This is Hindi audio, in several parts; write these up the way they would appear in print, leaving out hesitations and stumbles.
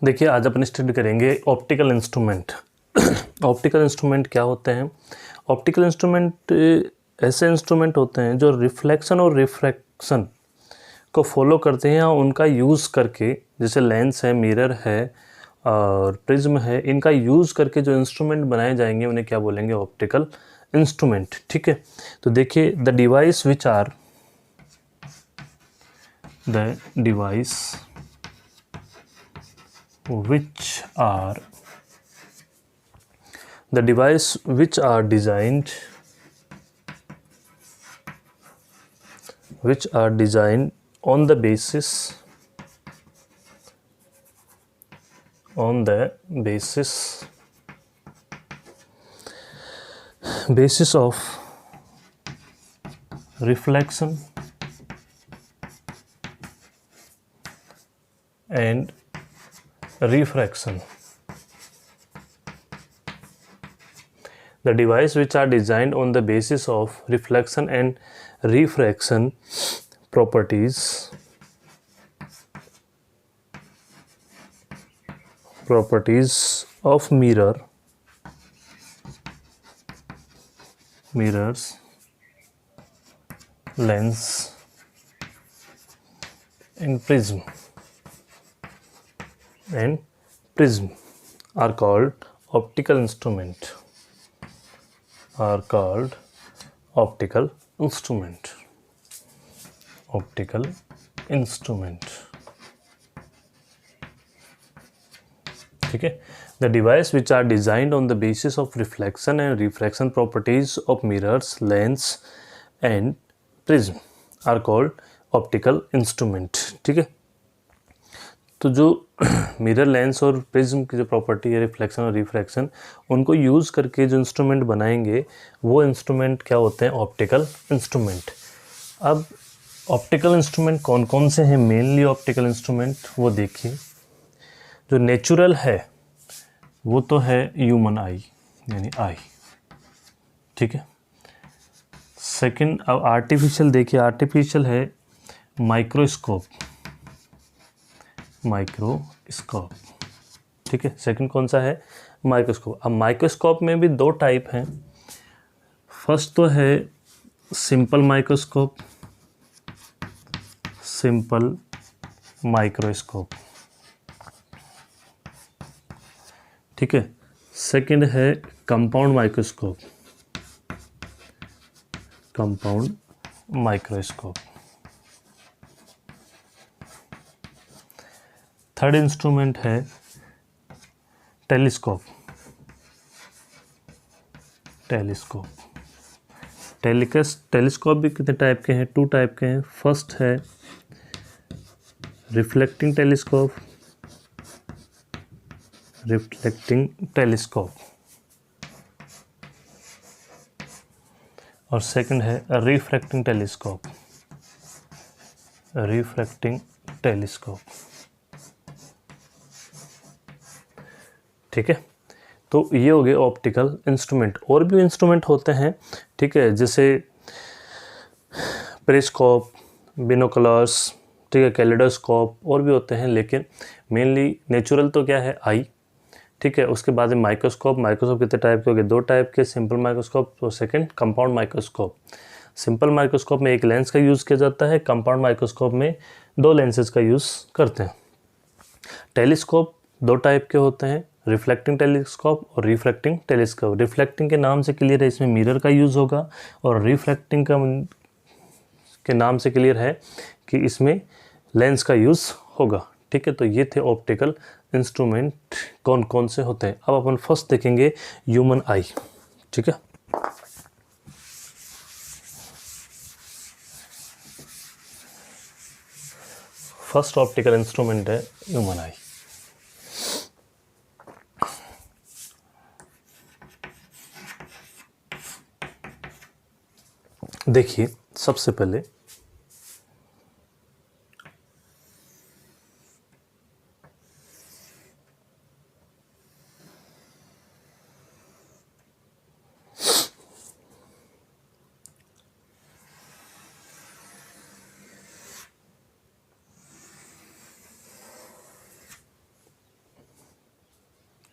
देखिए आज अपन स्टडी करेंगे ऑप्टिकल इंस्ट्रूमेंट। ऑप्टिकल इंस्ट्रूमेंट क्या होते हैं? ऑप्टिकल इंस्ट्रूमेंट ऐसे इंस्ट्रूमेंट होते हैं जो रिफ्लेक्शन और रिफ्रैक्शन को फॉलो करते हैं या उनका यूज़ करके, जैसे लेंस है, मिरर है और प्रिज्म है, इनका यूज़ करके जो इंस्ट्रूमेंट बनाए जाएंगे उन्हें क्या बोलेंगे? Optical instrument. ठीक है, तो देखिए the device which are the device which are designed on the basis of reflection and refraction. The device which are designed on the basis of reflection and refraction properties of mirrors, lens and prism are called optical instrument. Optical instrument. ठीक है, the device which are designed on the basis of reflection and refraction properties of mirrors, lens and prism are called optical instrument. ठीक है, तो जो मिरर, लेंस और प्रिज्म की जो प्रॉपर्टी है रिफ्लेक्शन और रिफ्रैक्शन, उनको यूज़ करके जो इंस्ट्रूमेंट बनाएंगे वो इंस्ट्रूमेंट क्या होते हैं? Optical instrument. अब ऑप्टिकल इंस्ट्रूमेंट कौन कौन से हैं? मेनली ऑप्टिकल इंस्ट्रूमेंट वो देखिए, जो नेचुरल है वो तो है ह्यूमन आई, यानी आई। ठीक है, सेकंड अब आर्टिफिशियल देखिए, आर्टिफिशियल है माइक्रोस्कोप। ठीक है, सेकंड कौन सा है? माइक्रोस्कोप। अब माइक्रोस्कोप में भी दो टाइप हैं। फर्स्ट तो है सिंपल माइक्रोस्कोप, ठीक है। सेकंड है कंपाउंड माइक्रोस्कोप। थर्ड इंस्ट्रूमेंट है टेलीस्कोप। टेलीस्कोप भी कितने टाइप के हैं? 2 टाइप के हैं। फर्स्ट है रिफ्लेक्टिंग टेलीस्कोप और सेकंड है रिफ्रैक्टिंग टेलीस्कोप। ठीक है, तो ये हो गए ऑप्टिकल इंस्ट्रूमेंट। और भी इंस्ट्रूमेंट होते हैं, ठीक है, जैसे पेरिस्कोप, बिनोकुलर्स, ठीक है, कैलेडोस्कोप, और भी होते हैं, लेकिन मेनली नेचुरल तो क्या है? आई। ठीक है, उसके बाद माइक्रोस्कोप कितने टाइप के हो गए? 2 टाइप के, सिंपल माइक्रोस्कोप और second compound microscope. Simple microscope में एक लेंस का यूज़ किया जाता है, कंपाउंड माइक्रोस्कोप में 2 लेंसेज का यूज़ करते हैं। टेलीस्कोप 2 टाइप के होते हैं, रिफ्लेक्टिंग टेलीस्कोप और रिफ्रैक्टिंग टेलीस्कोप। रिफ्लेक्टिंग के नाम से क्लियर है, इसमें मिरर का यूज़ होगा, और रिफ्रैक्टिंग के नाम से क्लियर है कि इसमें लेंस का यूज़ होगा। ठीक है, तो ये थे ऑप्टिकल इंस्ट्रूमेंट कौन कौन से होते हैं। अब अपन फर्स्ट देखेंगे ह्यूमन आई। ठीक है, फर्स्ट ऑप्टिकल इंस्ट्रूमेंट है ह्यूमन आई। देखिए सबसे पहले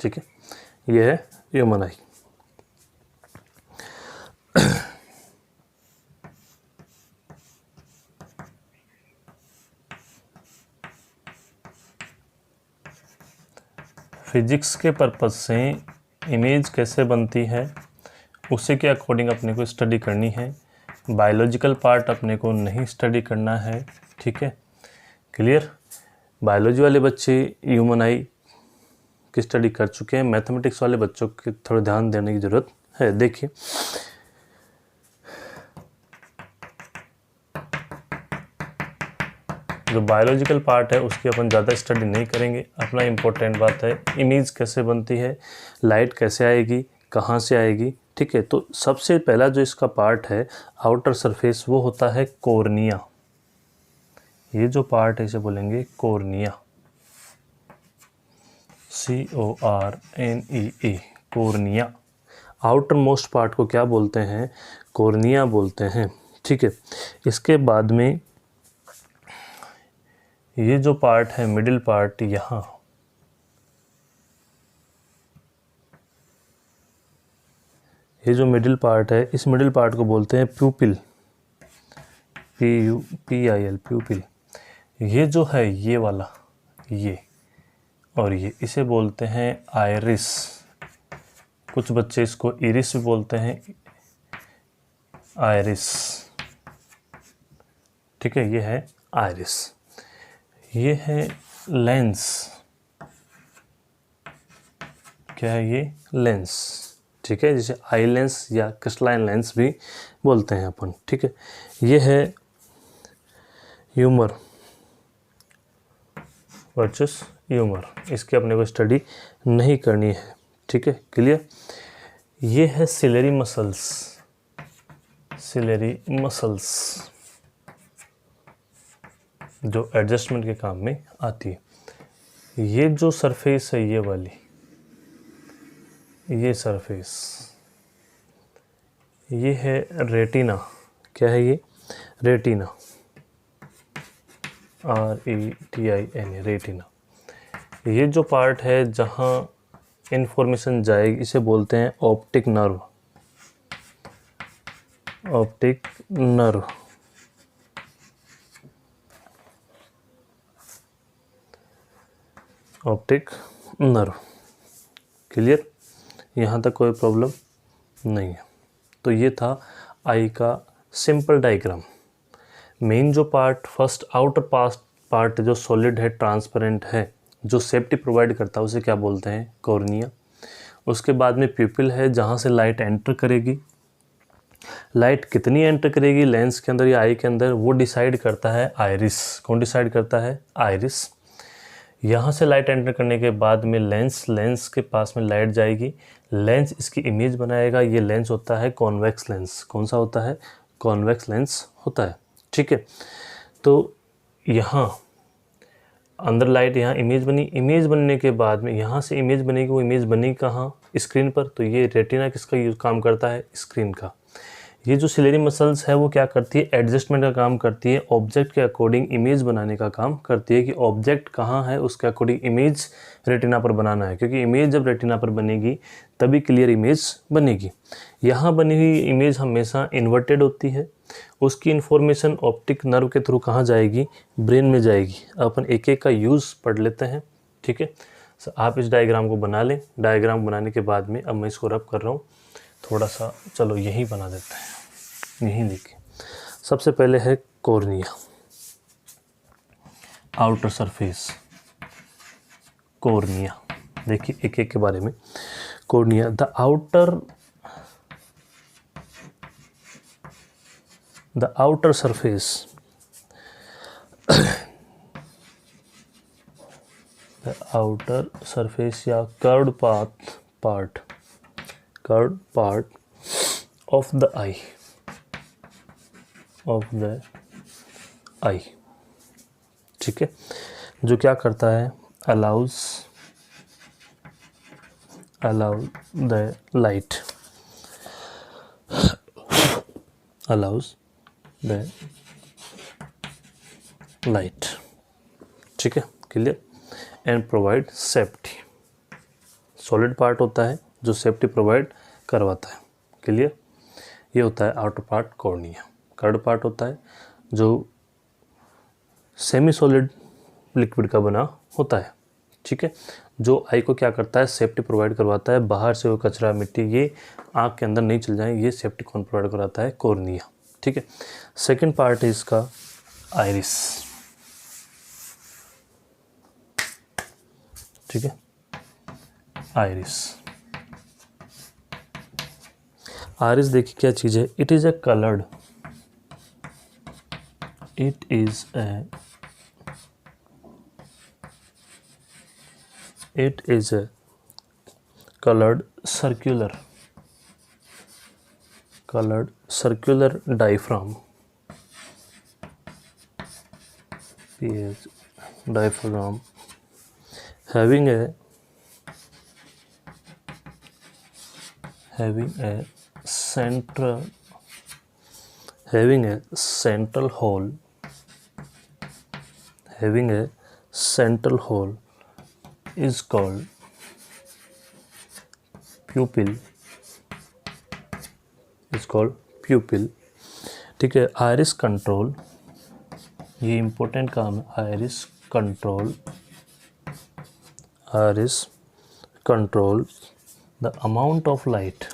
ठीक है, ये है ह्यूमन आई। फिजिक्स के पर्पज़ से इमेज कैसे बनती है उसी के अकॉर्डिंग अपने को स्टडी करनी है। बायोलॉजिकल पार्ट अपने को नहीं स्टडी करना है, ठीक है, क्लियर। बायोलॉजी वाले बच्चे ह्यूमन आई की स्टडी कर चुके हैं, मैथमेटिक्स वाले बच्चों के थोड़ा ध्यान देने की ज़रूरत है। देखिए जो बायोलॉजिकल पार्ट है उसकी अपन ज़्यादा स्टडी नहीं करेंगे। अपना इम्पोर्टेंट बात है इमेज कैसे बनती है, लाइट कैसे आएगी, कहाँ से आएगी, ठीक है। तो सबसे पहला जो इसका पार्ट है आउटर सरफेस, वो होता है कॉर्निया। ये जो पार्ट है इसे बोलेंगे cornea, CORNEA, cornea. Outer most part को क्या बोलते हैं, कॉर्निया बोलते हैं, ठीक है। इसके बाद में ये जो पार्ट है मिडिल पार्ट, यहाँ ये जो मिडिल पार्ट है इस मिडिल पार्ट को बोलते हैं प्यूपिल, PUPIL, प्यूपिल। ये जो है ये वाला, ये और ये, इसे बोलते हैं आइरिस। कुछ बच्चे इसको इरिस भी बोलते हैं, आइरिस, ठीक है। ये है आइरिस। ये है लेंस, क्या है ये, लेंस, ठीक है, जिसे आई लेंस या क्रिस्टलाइन लेंस भी बोलते हैं अपन, ठीक है। ये है ह्यूमर वर्सेस ह्यूमर, इसकी अपने को स्टडी नहीं करनी है, ठीक है, क्लियर। ये है सिलेरी मसल्स, सिलेरी मसल्स जो एडजस्टमेंट के काम में आती है। ये जो सरफेस है ये वाली, ये सरफेस, ये है रेटिना, क्या है ये, रेटिना, RETINA, रेटिना। ये जो पार्ट है जहाँ इंफॉर्मेशन जाएगी इसे बोलते हैं optic nerve, optic nerve, optic nerve, clear. यहाँ तक कोई प्रॉब्लम नहीं है। तो ये था आई का सिंपल डायग्राम। मेन जो पार्ट, फर्स्ट आउटर पार्ट जो सॉलिड है, ट्रांसपेरेंट है, जो सेफ्टी प्रोवाइड करता है उसे क्या बोलते हैं, कॉर्निया। उसके बाद में प्यूपिल है जहाँ से लाइट एंटर करेगी। लाइट कितनी एंटर करेगी लेंस के अंदर या आई के अंदर, वो डिसाइड करता है आइरिस। कौन डिसाइड करता है, आइरिस। यहाँ से लाइट एंटर करने के बाद में लेंस के पास में लाइट जाएगी, लेंस इसकी इमेज बनाएगा। ये लेंस होता है कॉन्वेक्स लेंस। कौन सा होता है, कॉन्वेक्स लेंस होता है, ठीक है। तो यहाँ अंदर लाइट, यहाँ इमेज बनी, इमेज बनने के बाद में यहाँ से इमेज बनेगी, वो इमेज बनेगी कहाँ, स्क्रीन पर। तो ये रेटिना किसका यूज काम करता है, स्क्रीन का। ये जो सिलेरी मसल्स है वो क्या करती है, एडजस्टमेंट का काम करती है, ऑब्जेक्ट के अकॉर्डिंग इमेज बनाने का काम करती है कि ऑब्जेक्ट कहाँ है उसके अकॉर्डिंग इमेज रेटिना पर बनाना है, क्योंकि इमेज जब रेटिना पर बनेगी तभी क्लियर इमेज बनेगी। यहाँ बनी हुई इमेज हमेशा इन्वर्टेड होती है, उसकी इन्फॉर्मेशन ऑप्टिक नर्व के थ्रू कहाँ जाएगी, ब्रेन में जाएगी। अपन एक एक का यूज़ पढ़ लेते हैं, ठीक है। आप इस डायग्राम को बना लें। डायग्राम बनाने के बाद में अब मैं इसको रब कर रहा हूँ थोड़ा सा, चलो यही बना देते हैं, यही देखिए। सबसे पहले है कॉर्निया, आउटर सरफेस, कॉर्निया। देखिए एक एक के बारे में। Cornea, the outer surface, the outer surface या curved part of the eye, ठीक है, जो क्या करता है, allow the light, allows the light, ठीक है, clear, and provide solid part होता है जो सेफ्टी प्रोवाइड करवाता है। क्लियर? ये होता है outer part cornea. Curved part होता है जो सेमी सॉलिड लिक्विड का बना होता है। ठीक है, जो आई को क्या करता है, सेफ्टी प्रोवाइड करवाता है। बाहर से वो कचरा मिट्टी ये आँख के अंदर नहीं चल जाए, ये सेफ्टी कौन प्रोवाइड करवाता है, कॉर्निया। ठीक है, सेकंड पार्ट है इसका आइरिस। ठीक है, आइरिस। आइरिस देखिए क्या चीज़ है, it is a coloured, it is a colored circular diaphragm, pH diaphragm, having a central hole, is called pupil, ठीक है। आइरिस कंट्रोल, ये इंपॉर्टेंट काम है। Iris control the amount of light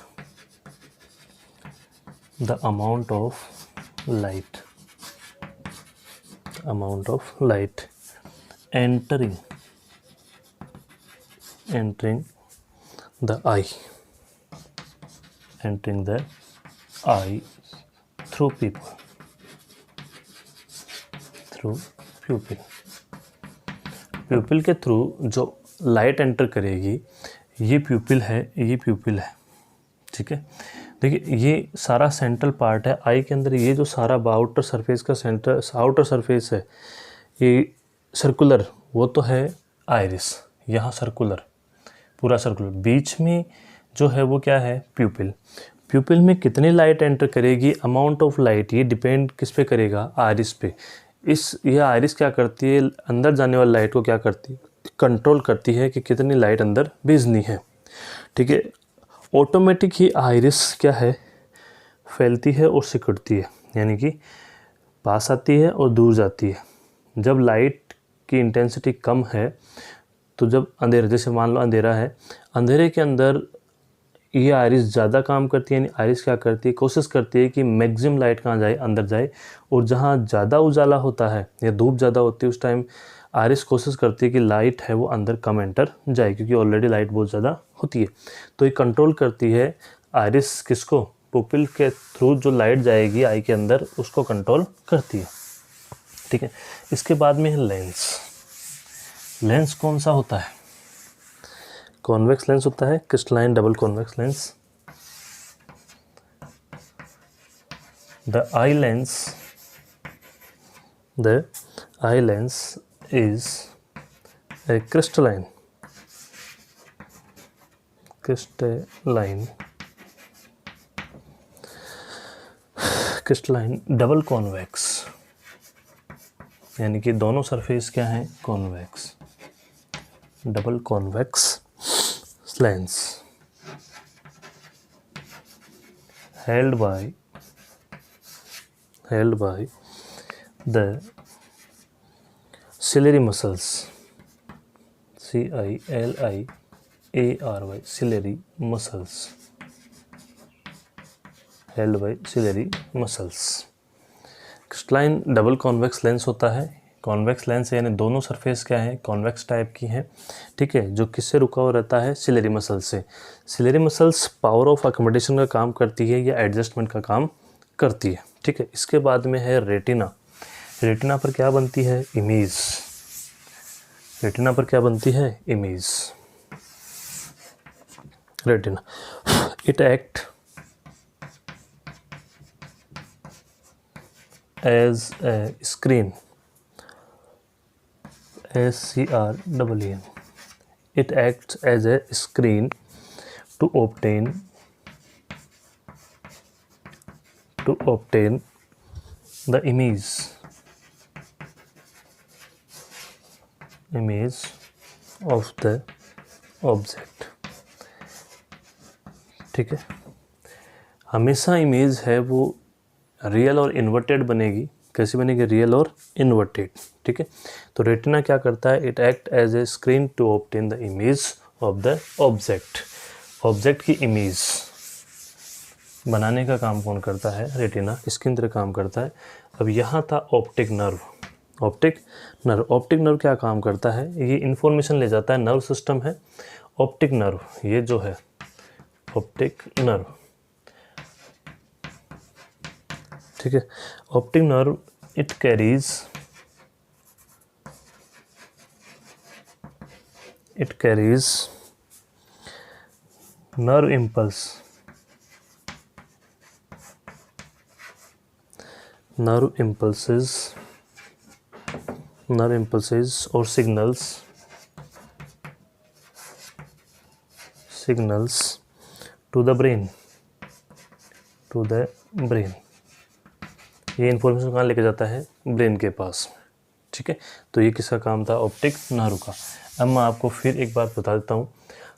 entering the eye through pupil के थ्रू जो लाइट एंटर करेगी, ये प्यूपिल है। ठीक है, देखिए ये सारा सेंट्रल पार्ट है आई के अंदर। ये जो सारा आउटर सरफेस का आउटर सरफेस है ये सर्कुलर, वो तो है आइरिस। यहाँ सर्कुलर, पूरा सर्कुलर। बीच में जो है वो क्या है, प्यूपिल में कितनी लाइट एंटर करेगी, अमाउंट ऑफ लाइट, ये डिपेंड किस पे करेगा, आइरिस पे। यह आइरिस क्या करती है, अंदर जाने वाली लाइट को क्या करती है, कंट्रोल करती है कि कितनी लाइट अंदर भेजनी है। ठीक है, ऑटोमेटिक ही आइरिस क्या है, फैलती है और सिकुड़ती है, यानी कि पास आती है और दूर जाती है। जब लाइट की इंटेंसिटी कम है तो जब अंधेरा, जैसे मान लो अंधेरा है, अंधेरे के अंदर ये आइरिस ज़्यादा काम करती है। यानी आइरिस क्या करती है, कोशिश करती है कि मैक्सिमम लाइट कहाँ जाए, अंदर जाए। और जहाँ ज़्यादा उजाला होता है या धूप ज़्यादा होती है, उस टाइम आइरिस कोशिश करती है कि लाइट है वो अंदर कम एंटर जाए, क्योंकि ऑलरेडी लाइट बहुत ज़्यादा होती है। तो ये कंट्रोल करती है आइरिस किसको, पुपिल के थ्रू जो लाइट जाएगी आई के अंदर, उसको कंट्रोल करती है। ठीक है, इसके बाद में है लेंस कौन सा होता है, कॉन्वेक्स लेंस होता है, crystalline double convex lens. The eye lens is a crystalline double convex, यानी कि दोनों सरफेस क्या हैं, convex, double convex lens held by the ciliary muscles, ciliary, ciliary muscles, held by ciliary muscles। Crystalline double convex lens होता है। कॉन्वेक्स लेंस यानी दोनों सरफेस क्या है, कॉन्वेक्स टाइप की है। ठीक है, जो किससे रुका हुआ रहता है, सिलेरी मसल से। Ciliary muscles power of accommodation का काम करती है या एडजस्टमेंट का काम करती है। ठीक है, इसके बाद में है रेटिना। रेटिना पर क्या बनती है, इमेज। रेटिना पर क्या बनती है, image. Retina, it act as a screen, SCREEN. It acts as a screen to obtain the image of the object. ठीक है। हमेशा इमेज है वो रियल और इन्वर्टेड बनेगी। कैसी बनेगी? रियल और इन्वर्टेड। ठीक है। तो रेटिना क्या करता है? It act as a screen to obtain the image of the object. Object की इमेज बनाने का काम कौन करता है? रेटिना इसकी तरह काम करता है। अब यहाँ था ऑप्टिक नर्व। ऑप्टिक नर्व क्या काम करता है? ये इंफॉर्मेशन ले जाता है। नर्व सिस्टम है ऑप्टिक नर्व, ये जो है ऑप्टिक नर्व। ठीक है। Optic nerve it carries nerve impulses or signals to the brain। ये इंफॉर्मेशन कहाँ लेके जाता है? ब्रेन के पास। ठीक है। तो ये किसका काम था? ऑप्टिक नर्व का। अब मैं आपको फिर एक बात बता देता हूँ।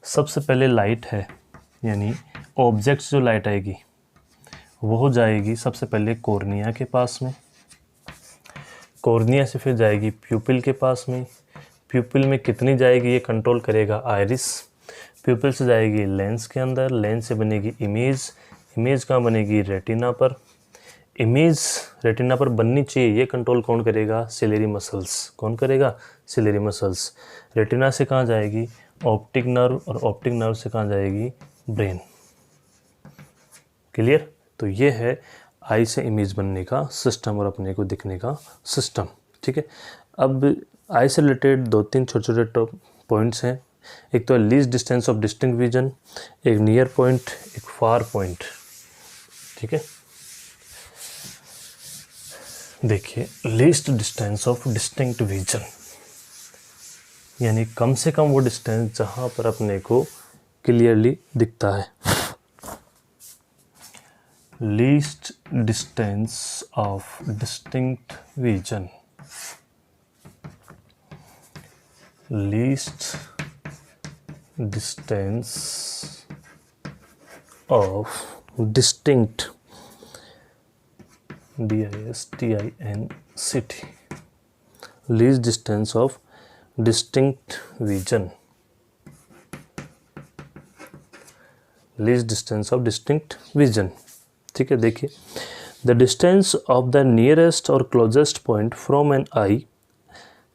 सबसे पहले लाइट है, यानी ऑब्जेक्ट जो लाइट आएगी वो जाएगी सबसे पहले कॉर्निया के पास में। कॉर्निया से फिर जाएगी प्यूपिल के पास में। प्यूपिल में कितनी जाएगी ये कंट्रोल करेगा आइरिस। प्यूपिल से जाएगी लेंस के अंदर। लेंस से बनेगी इमेज कहाँ बनेगी? रेटिना पर। इमेज रेटिना पर बननी चाहिए, ये कंट्रोल कौन करेगा? Ciliary muscles. कौन करेगा? Ciliary muscles. रेटिना से कहाँ जाएगी? ऑप्टिक नर्व, और ऑप्टिक नर्व से कहाँ जाएगी? ब्रेन। क्लियर? तो ये है आई से इमेज बनने का सिस्टम और अपने को दिखने का सिस्टम। ठीक है। अब आई से रिलेटेड 2-3 छोटे पॉइंट्स हैं। एक तो least distance of distinct vision, एक नियर पॉइंट, एक फार पॉइंट। ठीक है। देखिए, least distance of distinct vision यानी कम से कम वो डिस्टेंस जहाँ पर अपने को क्लियरली दिखता है। Least distance of distinct vision, least distance of distinct DISTINCT, least distance of distinct vision, least distance of distinct vision। ठीक है। देखिए, the distance of the nearest or closest point from an eye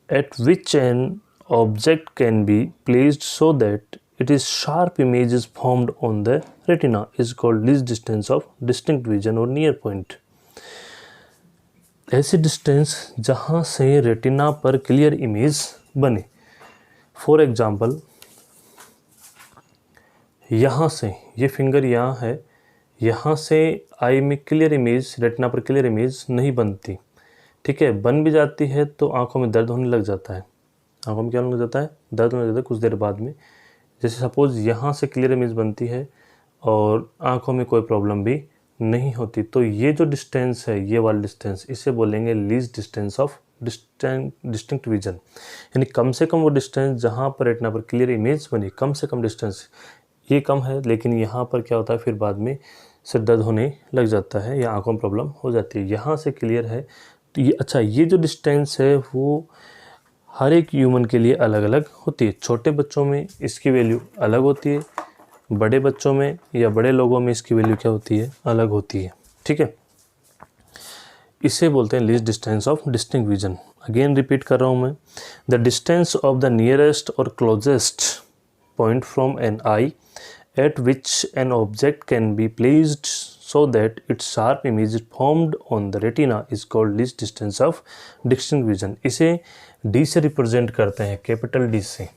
at which an object can be placed so that it is sharp image is formed on the retina is called least distance of distinct vision or near point। ऐसी डिस्टेंस जहाँ से रेटिना पर क्लियर इमेज बने। फॉर एग्जांपल, यहाँ से ये फिंगर यहाँ है, यहाँ से आई में क्लियर इमेज, रेटिना पर क्लियर इमेज नहीं बनती। ठीक है। बन भी जाती है तो आंखों में दर्द होने लग जाता है। आंखों में क्या होने लग जाता है? दर्द होने लग जाता है कुछ देर बाद में। जैसे सपोज यहाँ से क्लियर इमेज बनती है और आंखों में कोई प्रॉब्लम भी नहीं होती, तो ये जो डिस्टेंस है, ये वाला डिस्टेंस, इसे बोलेंगे least distance of distinct vision. यानी कम से कम वो डिस्टेंस जहाँ पर रेटिना पर क्लियर इमेज बनी, कम से कम डिस्टेंस। ये कम है, लेकिन यहाँ पर क्या होता है फिर बाद में सिर दर्द होने लग जाता है या आंखों में प्रॉब्लम हो जाती है। यहाँ से क्लियर है तो ये अच्छा, ये जो डिस्टेंस है वो हर एक ह्यूमन के लिए अलग अलग होती है। छोटे बच्चों में इसकी वैल्यू अलग होती है, बड़े बच्चों में या बड़े लोगों में इसकी वैल्यू क्या होती है? अलग होती है। ठीक है। इसे बोलते हैं least distance of distinct vision. Again repeat कर रहा हूँ मैं। The distance of the nearest और closest point from an eye at which an object can be placed so that its sharp image is formed on the retina is called least distance of distinct vision। इसे D से रिप्रेजेंट करते हैं, कैपिटल D से।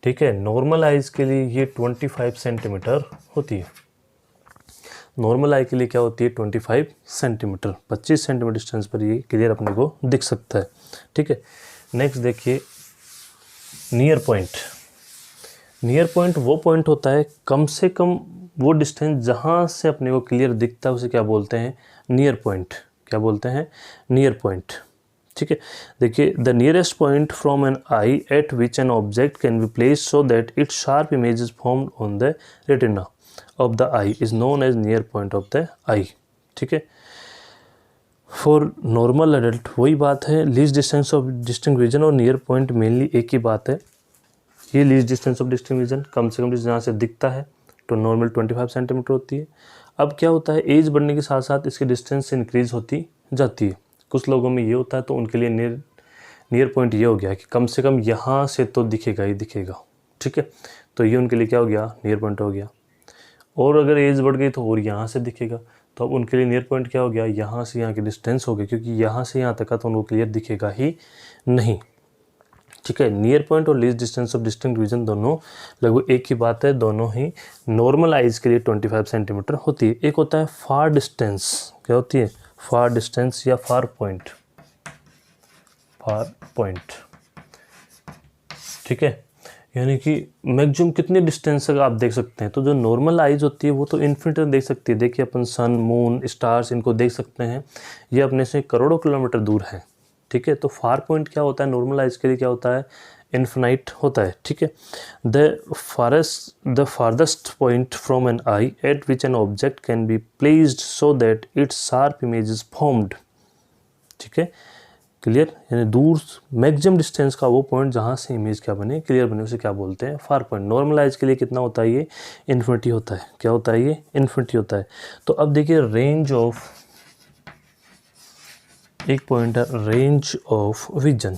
ठीक है। नॉर्मल आइज के लिए ये 25 सेंटीमीटर होती है। नॉर्मल आई के लिए क्या होती है? 25 सेंटीमीटर। 25 सेंटीमीटर डिस्टेंस पर ये क्लियर अपने को दिख सकता है। ठीक है। नेक्स्ट देखिए, नियर पॉइंट। नियर पॉइंट वो पॉइंट होता है कम से कम वो डिस्टेंस जहाँ से अपने को क्लियर दिखता है, उसे क्या बोलते हैं? Near point. क्या बोलते हैं? Near point. ठीक है। देखिए, the nearest point from an eye at which an object can be placed so that its sharp image is formed on the retina of the eye is known as near point of the eye. ठीक है। फॉर नॉर्मल एडल्ट वही बात है, least distance of distinct vision और नियर पॉइंट मेनली एक ही बात है। ये least distance of distinct vision कम से कम डिस्टेंस जहाँ से दिखता है तो नॉर्मल 25 सेंटीमीटर होती है। अब क्या होता है, एज बढ़ने के साथ साथ इसकी डिस्टेंस इंक्रीज होती जाती है। कुछ लोगों में ये होता है तो उनके लिए नियर पॉइंट ये हो गया कि कम से कम यहाँ से तो दिखेगा ही दिखेगा। ठीक है, तो ये उनके लिए क्या हो गया, नियर पॉइंट हो गया। और अगर एज बढ़ गई तो और यहाँ से दिखेगा, तो अब उनके लिए नियर पॉइंट क्या हो गया, यहाँ से यहाँ की डिस्टेंस हो गई, क्योंकि यहाँ से यहाँ तक का तो उनको क्लियर दिखेगा ही नहीं। ठीक है, नियर पॉइंट और least distance of distinct vision दोनों लगभग एक ही बात है, दोनों ही नॉर्मल आइज के लिए 25 सेंटीमीटर होती है। एक होता है फार डिस्टेंस, क्या होती है, फार डिस्टेंस या फार पॉइंट, फार पॉइंट। ठीक है, यानी कि मैक्सिमम कितने डिस्टेंस तक आप देख सकते हैं। तो जो नॉर्मल आइज होती है वो तो इन्फिनिट तक देख सकती है। देखिए अपन सन, मून, स्टार्स इनको देख सकते हैं, ये अपने से करोड़ों किलोमीटर दूर है। ठीक है, तो फार पॉइंट क्या होता है, नॉर्मल आइज के लिए क्या होता है, इन्फिनाइट होता है। ठीक है, the farthest point from an eye at which an object can be placed so that its sharp image is formed. ठीक है, क्लियर, यानी दूर मैक्सिमम डिस्टेंस का वो पॉइंट जहाँ से इमेज क्या बने, क्लियर बने, उसे क्या बोलते हैं, फार पॉइंट। नॉर्मल आइज के लिए कितना होता है, ये इन्फिनिटी होता है। क्या होता है, ये इन्फिनिटी होता है। तो अब देखिए रेंज ऑफ, एक पॉइंट है range of vision,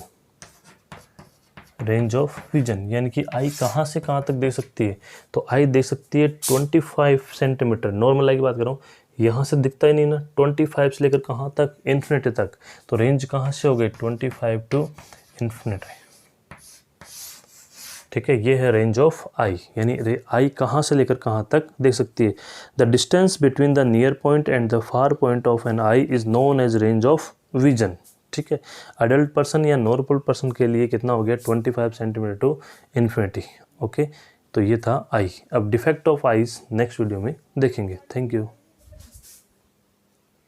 range of vision यानी कि आई कहाँ से कहाँ तक देख सकती है। तो आई देख सकती है 25 सेंटीमीटर, नॉर्मल आई की बात कर रहा हूँ, यहाँ से दिखता ही नहीं ना, 25 से लेकर कहाँ तक, इन्फिनिटी तक। तो रेंज कहाँ से हो गई, 25 टू इन्फिनिटी। ठीक है, ये है रेंज ऑफ आई, यानी आई कहाँ से लेकर कहाँ तक देख सकती है। The distance between the near point and the far point of an eye is known as range of vision. ठीक है, अडल्ट पर्सन या नॉर्मल पर्सन के लिए कितना हो गया, 25 सेंटीमीटर टू इन्फिनिटी। ओके, तो ये था आई। अब defect of eyes next video में देखेंगे। Thank you.